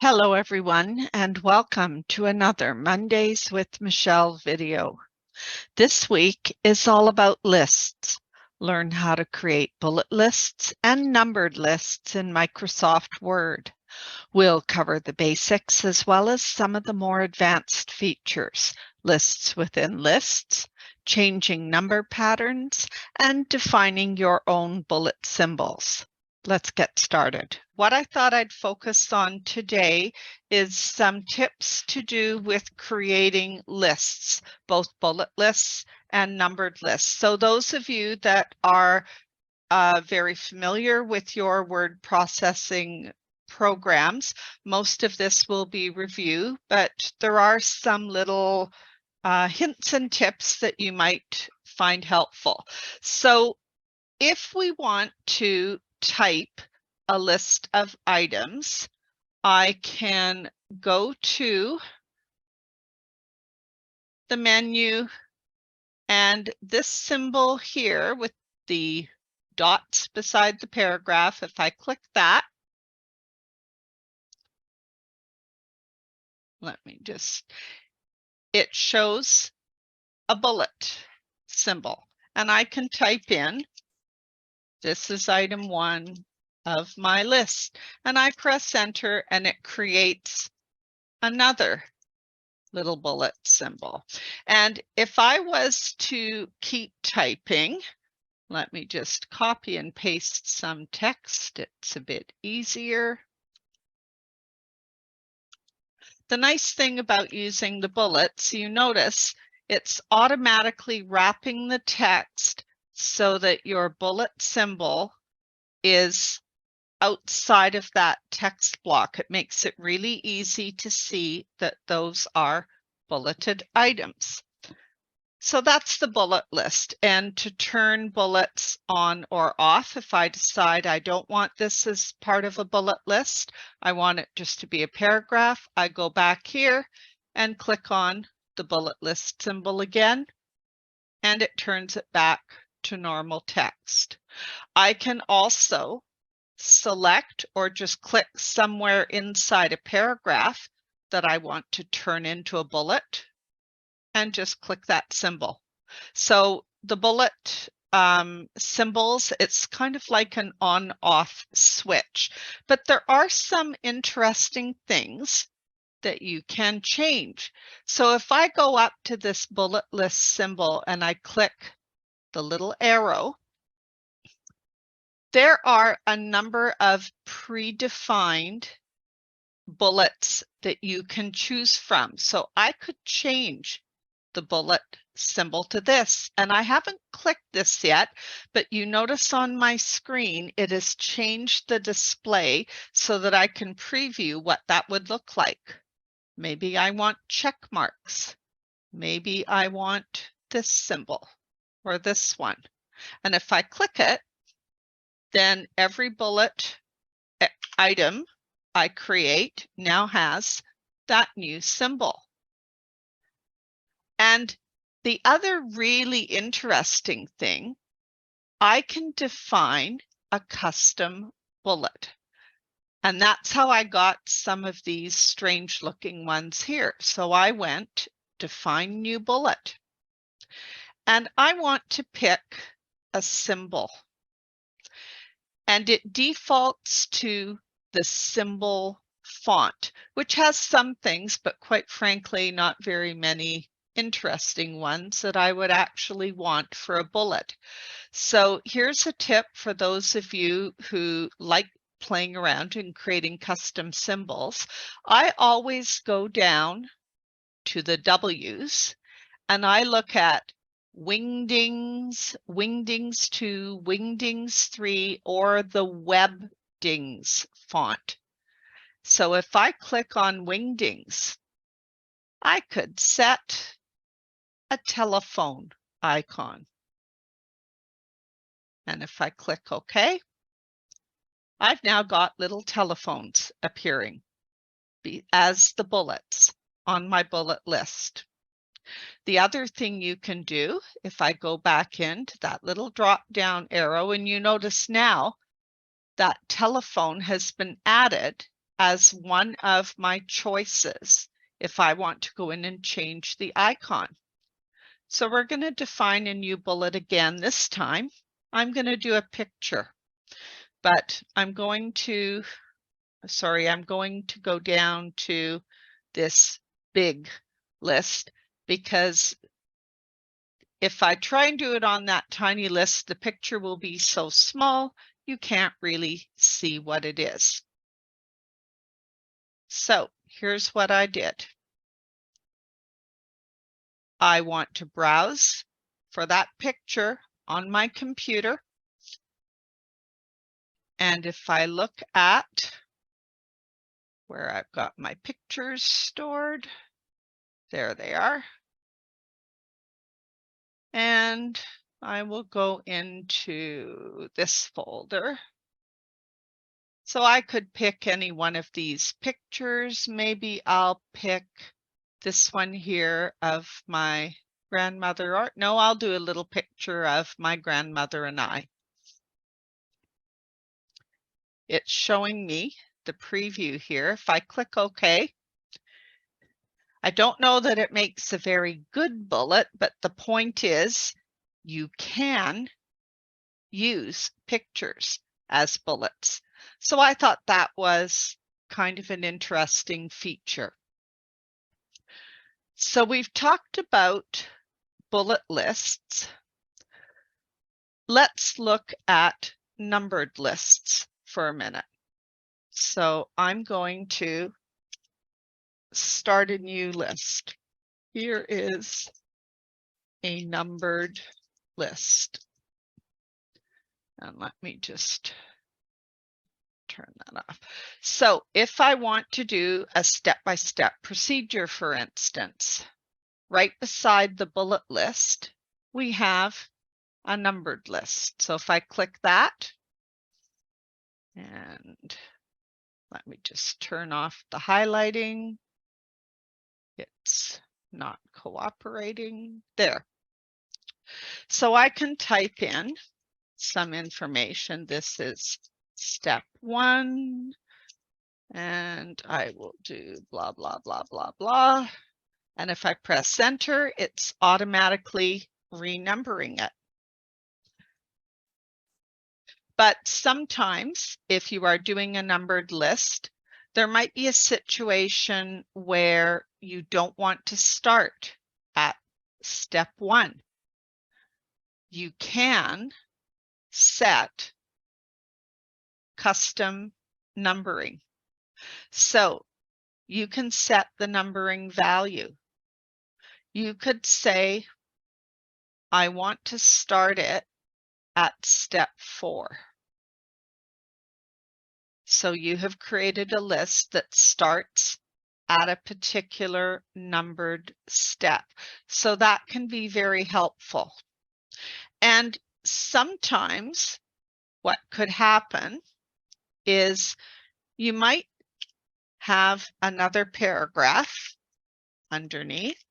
Hello everyone, and welcome to another Mondays with Michele video. This week is all about lists. Learn how to create bullet lists and numbered lists in Microsoft Word. We'll cover the basics as well as some of the more advanced features, lists within lists, changing number patterns, and defining your own bullet symbols. Let's get started. What I thought I'd focus on today is some tips to do with creating lists, both bullet lists and numbered lists. So those of you that are very familiar with your word processing programs, most of this will be review, but there are some little hints and tips that you might find helpful. So if we want to type a list of items, I can go to the menu, and this symbol here with the dots beside the paragraph, if I click that, it shows a bullet symbol, and I can type in, this is item 1 of my list, and I press enter and it creates another little bullet symbol. And if I was to keep typing, let me just copy and paste some text. It's a bit easier. The nice thing about using the bullets, you notice it's automatically wrapping the text so that your bullet symbol is outside of that text block. It makes it really easy to see that those are bulleted items. So that's the bullet list. And to turn bullets on or off, if I decide I don't want this as part of a bullet list, I want it just to be a paragraph, I go back here and click on the bullet list symbol again, and it turns it back to normal text. I can also select or just click somewhere inside a paragraph that I want to turn into a bullet and just click that symbol. So the bullet symbols, it's kind of like an on-off switch, but there are some interesting things that you can change. So if I go up to this bullet list symbol and I click the little arrow, there are a number of predefined bullets that you can choose from. So I could change the bullet symbol to this, and I haven't clicked this yet, but you notice on my screen it has changed the display so that I can preview what that would look like. Maybe I want check marks. Maybe I want this symbol or this one. And if I click it, then every bullet item I create now has that new symbol. And the other really interesting thing, I can define a custom bullet. And that's how I got some of these strange looking ones here. So I went define new bullet, and I want to pick a symbol. And it defaults to the symbol font, which has some things, but quite frankly, not very many interesting ones that I would actually want for a bullet. So here's a tip for those of you who like playing around and creating custom symbols. I always go down to the W's and I look at Wingdings, Wingdings 2, Wingdings 3, or the Webdings font. So if I click on Wingdings, I could set a telephone icon. And if I click OK, I've now got little telephones appearing as the bullets on my bullet list. The other thing you can do, if I go back into that little drop down arrow, and you notice now that telephone has been added as one of my choices if I want to go in and change the icon. So we're going to define a new bullet again. This time, I'm going to do a picture, but I'm going to go down to this big list, because if I try and do it on that tiny list, the picture will be so small, you can't really see what it is. So here's what I did. I want to browse for that picture on my computer. And if I look at where I've got my pictures stored, there they are. And I will go into this folder. So I could pick any one of these pictures. Maybe I'll pick this one here of my grandmother, or no, I'll do a little picture of my grandmother and I. It's showing me the preview here. If I click OK, I don't know that it makes a very good bullet, but the point is you can use pictures as bullets. So I thought that was kind of an interesting feature. So we've talked about bullet lists. Let's look at numbered lists for a minute. So I'm going to start a new list. Here is a numbered list. And let me just turn that off. So if I want to do a step-by-step procedure, for instance, right beside the bullet list, we have a numbered list. So if I click that, and let me just turn off the highlighting. It's not cooperating. There. So I can type in some information. This is step 1, and I will do blah, blah, blah, blah, blah. And if I press enter, it's automatically renumbering it. But sometimes if you are doing a numbered list, there might be a situation where you don't want to start at step 1. You can set custom numbering. So you can set the numbering value. You could say, I want to start it at step 4. So you have created a list that starts at a particular numbered step. So that can be very helpful. And sometimes what could happen is you might have another paragraph underneath.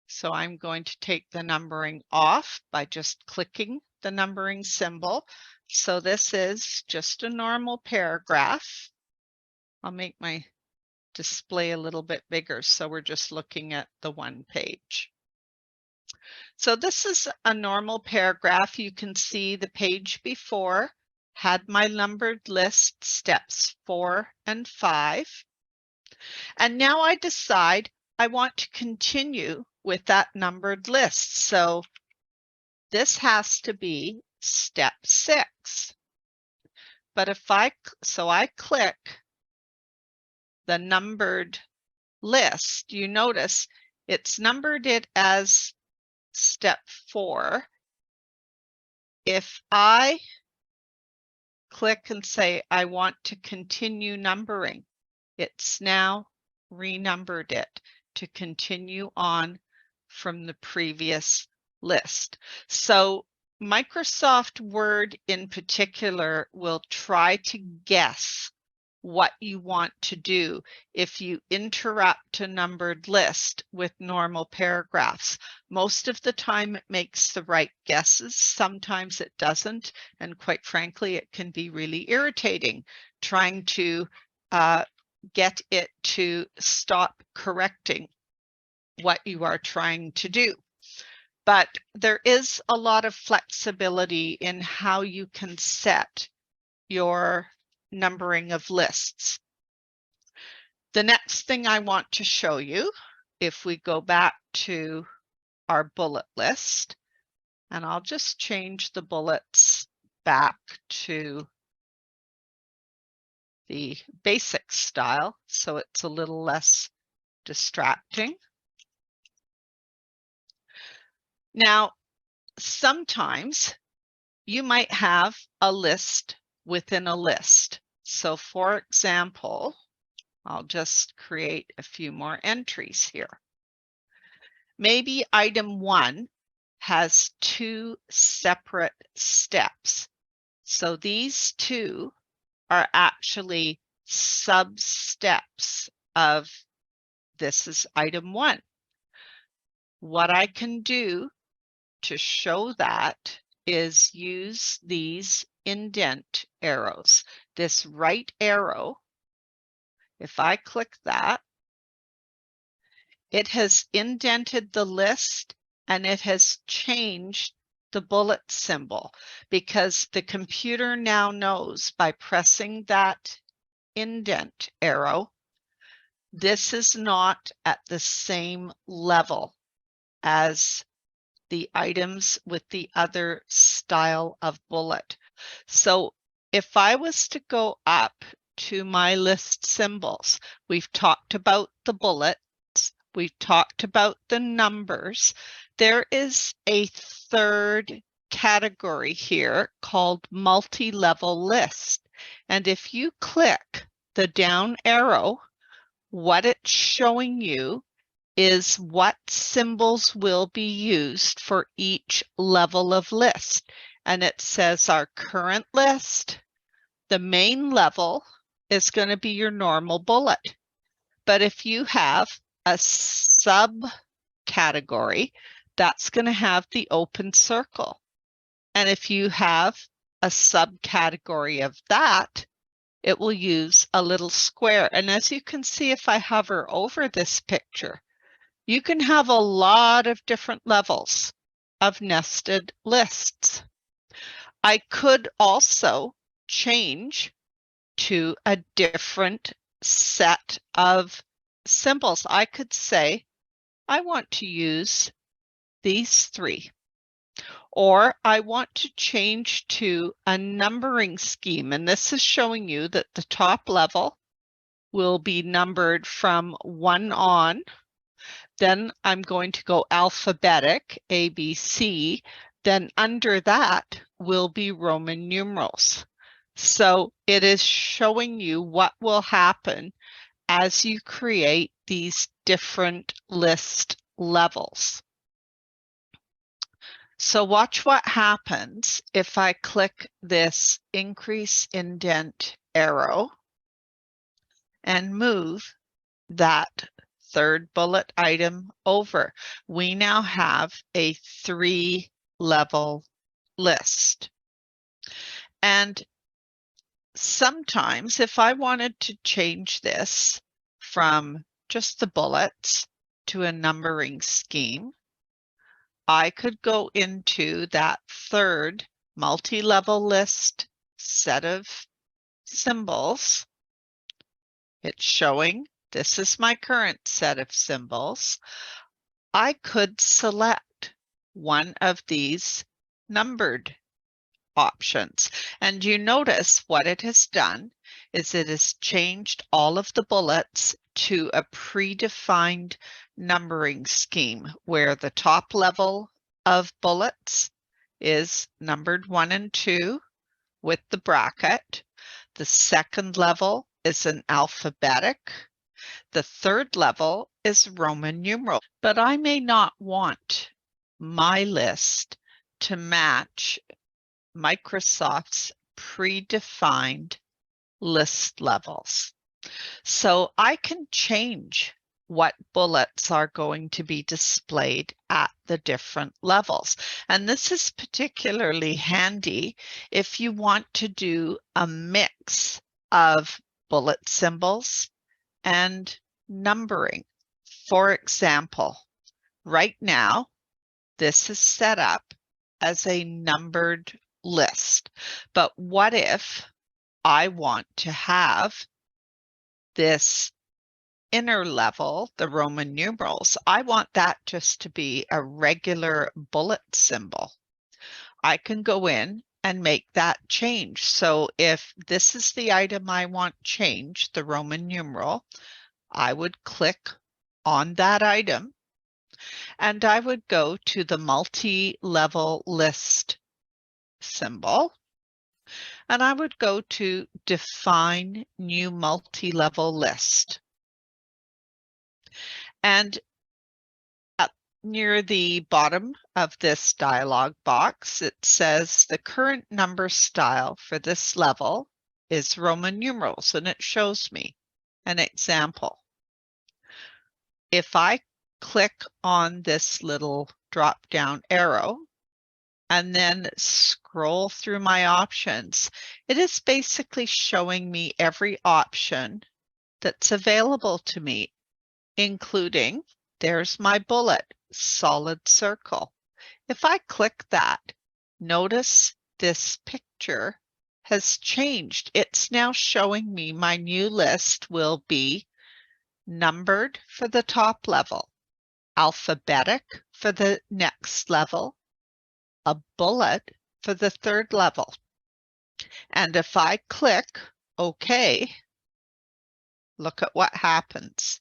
So I'm going to take the numbering off by just clicking the numbering symbol. So this is just a normal paragraph. I'll make my display a little bit bigger so we're just looking at the one page. So this is a normal paragraph. You can see the page before had my numbered list steps 4 and 5. And now I decide I want to continue with that numbered list. So this has to be step 6. But if I click the numbered list, you notice it's numbered it as step 4. If I click and say I want to continue numbering, it's now renumbered it to continue on from the previous list. So Microsoft Word in particular will try to guess what you want to do if you interrupt a numbered list with normal paragraphs. Most of the time it makes the right guesses, sometimes it doesn't, and quite frankly it can be really irritating trying to get it to stop correcting what you are trying to do. But there is a lot of flexibility in how you can set your numbering of lists. The next thing I want to show you, if we go back to our bullet list, and I'll just change the bullets back to the basic style so it's a little less distracting. Now, sometimes you might have a list within a list. So for example, I'll just create a few more entries here. Maybe item 1 has 2 separate steps. So these 2 are actually sub-steps of this is item 1. What I can do to show that is use these indent arrows. This right arrow, if I click that, it has indented the list and it has changed the bullet symbol because the computer now knows by pressing that indent arrow, this is not at the same level as the items with the other style of bullet. So if I was to go up to my list symbols, we've talked about the bullets, we've talked about the numbers. There is a third category here called multi-level list. And if you click the down arrow, what it's showing you is what symbols will be used for each level of list. And it says our current list, the main level is going to be your normal bullet. But if you have a subcategory, that's going to have the open circle. And if you have a subcategory of that, it will use a little square. And as you can see, if I hover over this picture, you can have a lot of different levels of nested lists. I could also change to a different set of symbols. I could say, I want to use these 3, or I want to change to a numbering scheme. And this is showing you that the top level will be numbered from 1 on. Then I'm going to go alphabetic, A, B, C. Then under that will be Roman numerals. So it is showing you what will happen as you create these different list levels. So watch what happens if I click this increase indent arrow and move that third bullet item over. We now have a 3-level list. And sometimes if I wanted to change this from just the bullets to a numbering scheme, I could go into that third multi-level list set of symbols. It's showing this is my current set of symbols. I could select one of these numbered options. And you notice what it has done is it has changed all of the bullets to a predefined numbering scheme where the top level of bullets is numbered 1 and 2 with the bracket. The second level is an alphabetic. The third level is Roman numeral, but I may not want my list to match Microsoft's predefined list levels. So I can change what bullets are going to be displayed at the different levels. And this is particularly handy if you want to do a mix of bullet symbols and numbering. For example, right now, this is set up as a numbered list. But what if I want to have this inner level, the Roman numerals, I want that just to be a regular bullet symbol. I can go in and make that change. So if this is the item I want changed, the Roman numeral, I would click on that item and I would go to the multi-level list symbol and I would go to define new multi-level list. And near the bottom of this dialog box, it says the current number style for this level is Roman numerals, and it shows me an example. If I click on this little drop-down arrow and then scroll through my options, it is basically showing me every option that's available to me, including, there's my bullet, solid circle. If I click that, notice this picture has changed. It's now showing me my new list will be numbered for the top level, alphabetic for the next level, a bullet for the third level. And if I click OK, look at what happens.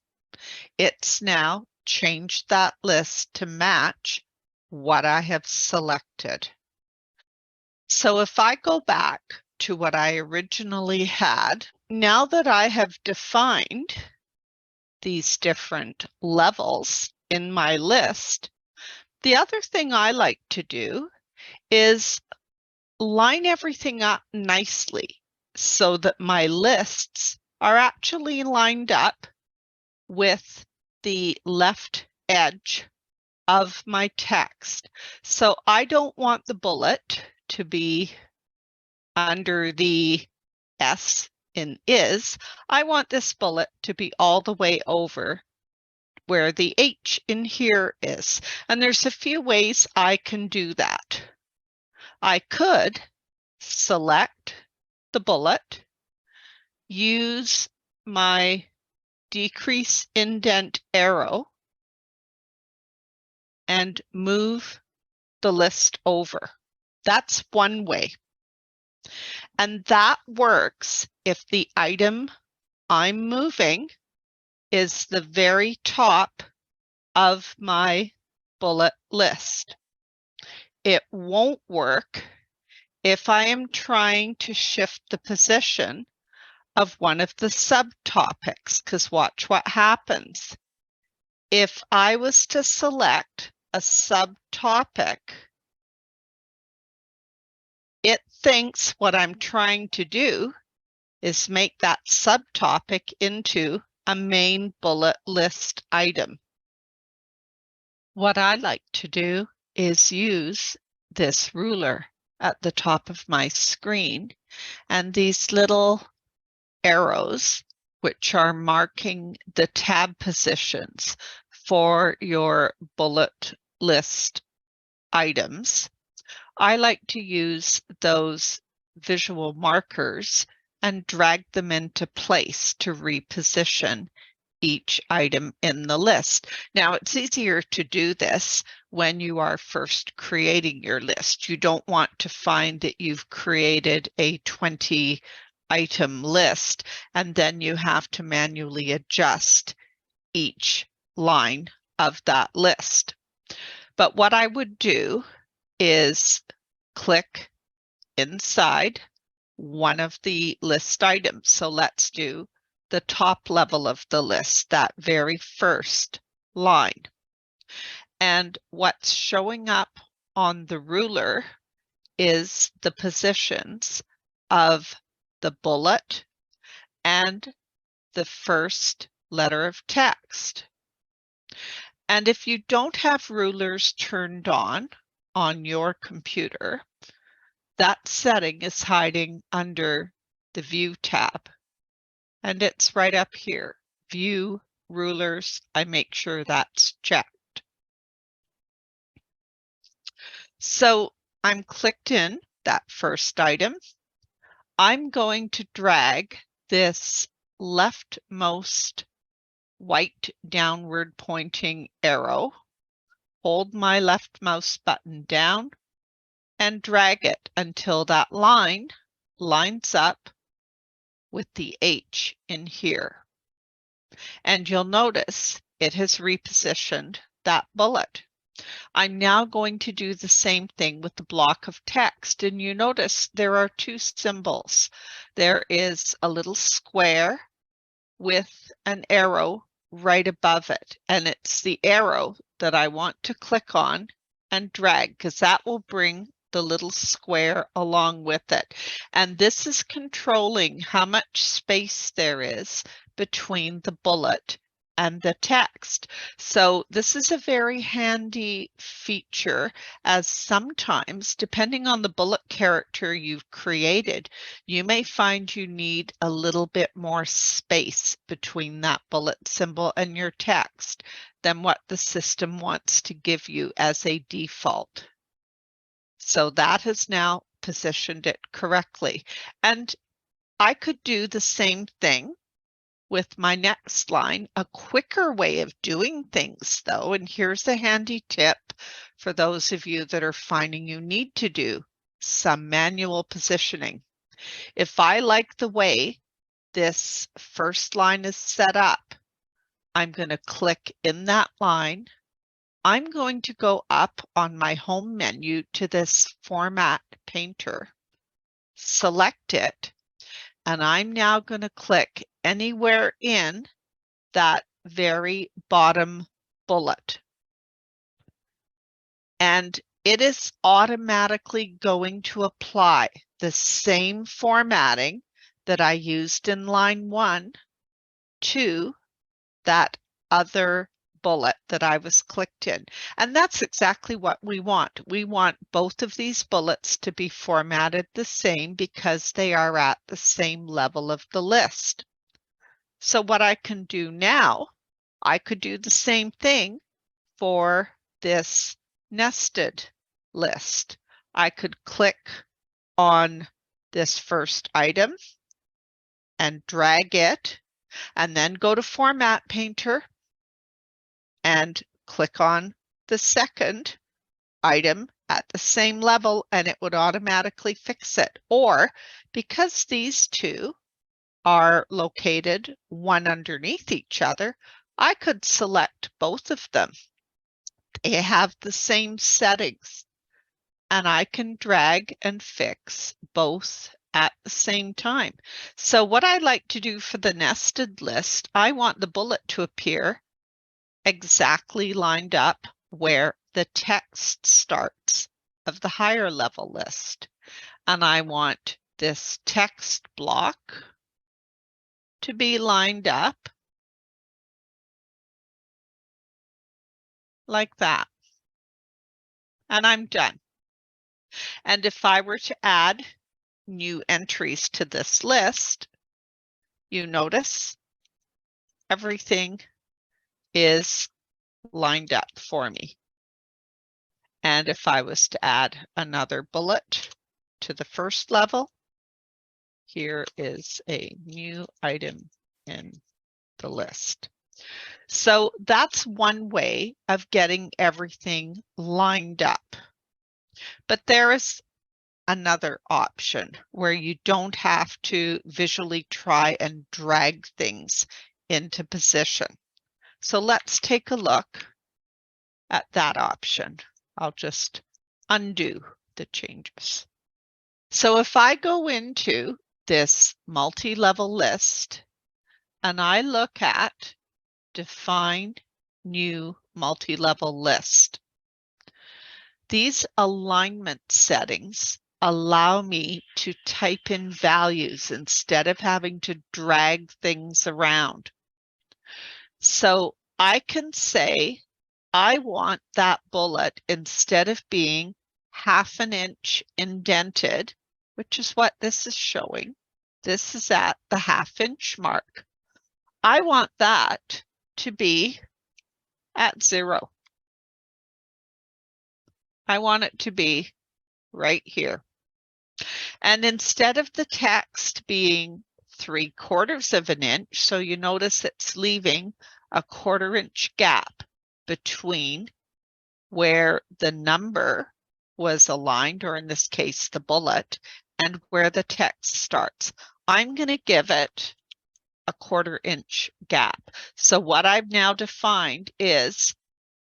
It's now changed that list to match what I have selected. So if I go back to what I originally had, now that I have defined these different levels in my list, the other thing I like to do is line everything up nicely so that my lists are actually lined up with the left edge of my text. So I don't want the bullet to be under the S in is. I want this bullet to be all the way over where the H in here is. And there's a few ways I can do that. I could select the bullet, use my decrease indent arrow, and move the list over. That's one way. And that works if the item I'm moving is the very top of my bullet list. It won't work if I am trying to shift the position of one of the subtopics, because watch what happens. If I was to select a subtopic, it thinks what I'm trying to do is make that subtopic into a main bullet list item. What I like to do is use this ruler at the top of my screen and these little arrows, which are marking the tab positions for your bullet list items. I like to use those visual markers and drag them into place to reposition each item in the list. Now, it's easier to do this when you are first creating your list. You don't want to find that you've created a 20 item list and then you have to manually adjust each line of that list. But what I would do is click inside one of the list items. So let's do the top level of the list, that very first line. And what's showing up on the ruler is the positions of the bullet and the first letter of text. And if you don't have rulers turned on your computer, that setting is hiding under the View tab. And it's right up here, View Rulers. I make sure that's checked. So I'm clicked in that first item. I'm going to drag this leftmost white downward pointing arrow, hold my left mouse button down, and drag it until that line lines up with the H in here. And you'll notice it has repositioned that bullet. I'm now going to do the same thing with the block of text, and you notice there are two symbols. There is a little square with an arrow right above it, and it's the arrow that I want to click on and drag, because that will bring the little square along with it. And this is controlling how much space there is between the bullet and the text. So this is a very handy feature, as sometimes, depending on the bullet character you've created, you may find you need a little bit more space between that bullet symbol and your text than what the system wants to give you as a default. So that has now positioned it correctly. And I could do the same thing with my next line. A quicker way of doing things, though, and here's a handy tip for those of you that are finding you need to do some manual positioning. If I like the way this first line is set up, I'm going to click in that line. I'm going to go up on my home menu to this Format Painter, select it, and I'm now going to click anywhere in that very bottom bullet. And it is automatically going to apply the same formatting that I used in line 1 to that other bullet that I was clicked in. And that's exactly what we want. We want both of these bullets to be formatted the same because they are at the same level of the list. So what I can do now, I could do the same thing for this nested list. I could click on this first item and drag it, and then go to Format Painter and click on the second item at the same level, and it would automatically fix it. Or because these two are located one underneath each other, I could select both of them. They have the same settings, and I can drag and fix both at the same time. So what I like to do for the nested list, I want the bullet to appear exactly lined up where the text starts of the higher level list. And I want this text block to be lined up like that. And I'm done. And if I were to add new entries to this list, you notice everything is lined up for me. And if I was to add another bullet to the first level, here is a new item in the list. So that's one way of getting everything lined up. But there is another option where you don't have to visually try and drag things into position. So let's take a look at that option. I'll just undo the changes. So if I go into this multi-level list and I look at Define New Multi-Level List, these alignment settings allow me to type in values instead of having to drag things around. So I can say, I want that bullet, instead of being 1/2 inch indented, which is what this is showing. This is at the 1/2 inch mark. I want that to be at 0. I want it to be right here. And instead of the text being 3/4 of an inch, so you notice it's leaving a 1/4 inch gap between where the number was aligned, or in this case, the bullet, and where the text starts. I'm going to give it a 1/4 inch gap. So what I've now defined is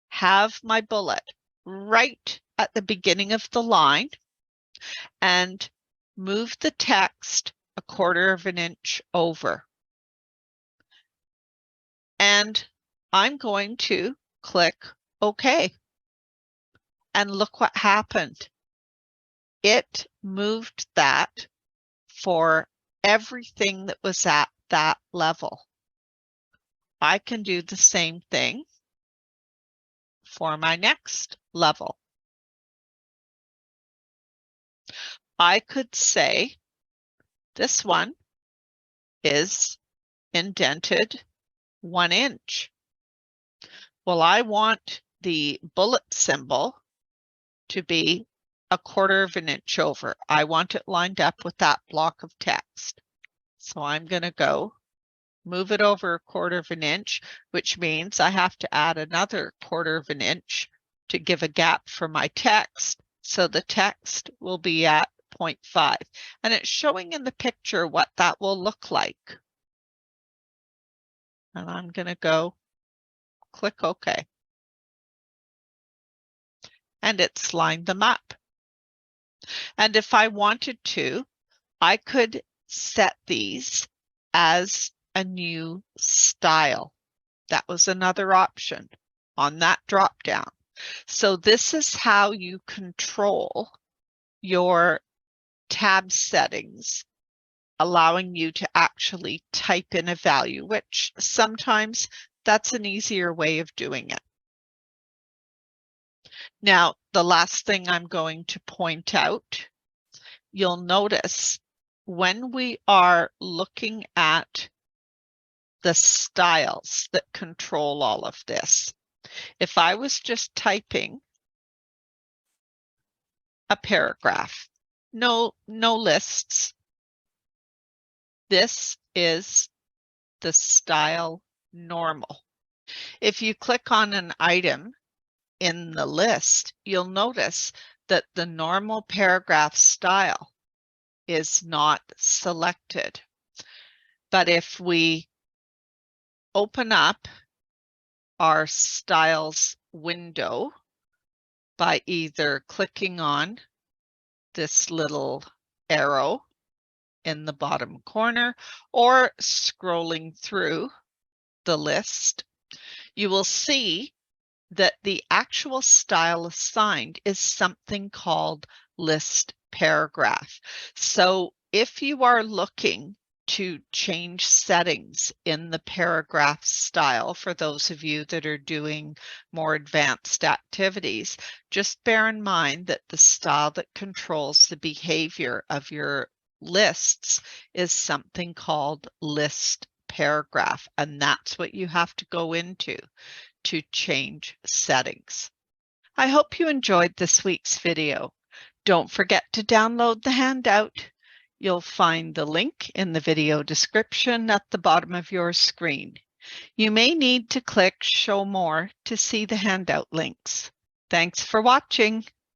have my bullet right at the beginning of the line and move the text a 1/4 of an inch over. And I'm going to click OK. And look what happened. It moved that for everything that was at that level. I can do the same thing for my next level. I could say this one is indented 1 inch. Well, I want the bullet symbol to be a 1/4 of an inch over. I want it lined up with that block of text. So I'm going to go move it over a 1/4 of an inch, which means I have to add another 1/4 of an inch to give a gap for my text. So the text will be at 0.5. And it's showing in the picture what that will look like. And I'm going to go click OK. And it's lined them up. And if I wanted to, I could set these as a new style. That was another option on that drop down. So this is how you control your tab settings, allowing you to actually type in a value, which sometimes that's an easier way of doing it. Now, the last thing I'm going to point out, you'll notice when we are looking at the styles that control all of this, if I was just typing a paragraph, no lists, this is the style normal. If you click on an item in the list, you'll notice that the normal paragraph style is not selected. But if we open up our styles window by either clicking on this little arrow in the bottom corner or scrolling through the list, you will see that the actual style assigned is something called list paragraph. So if you are looking to change settings in the paragraph style, for those of you that are doing more advanced activities, just bear in mind that the style that controls the behavior of your lists is something called list paragraph, and that's what you have to go into to change settings. I hope you enjoyed this week's video. Don't forget to download the handout. You'll find the link in the video description at the bottom of your screen. You may need to click Show More to see the handout links. Thanks for watching.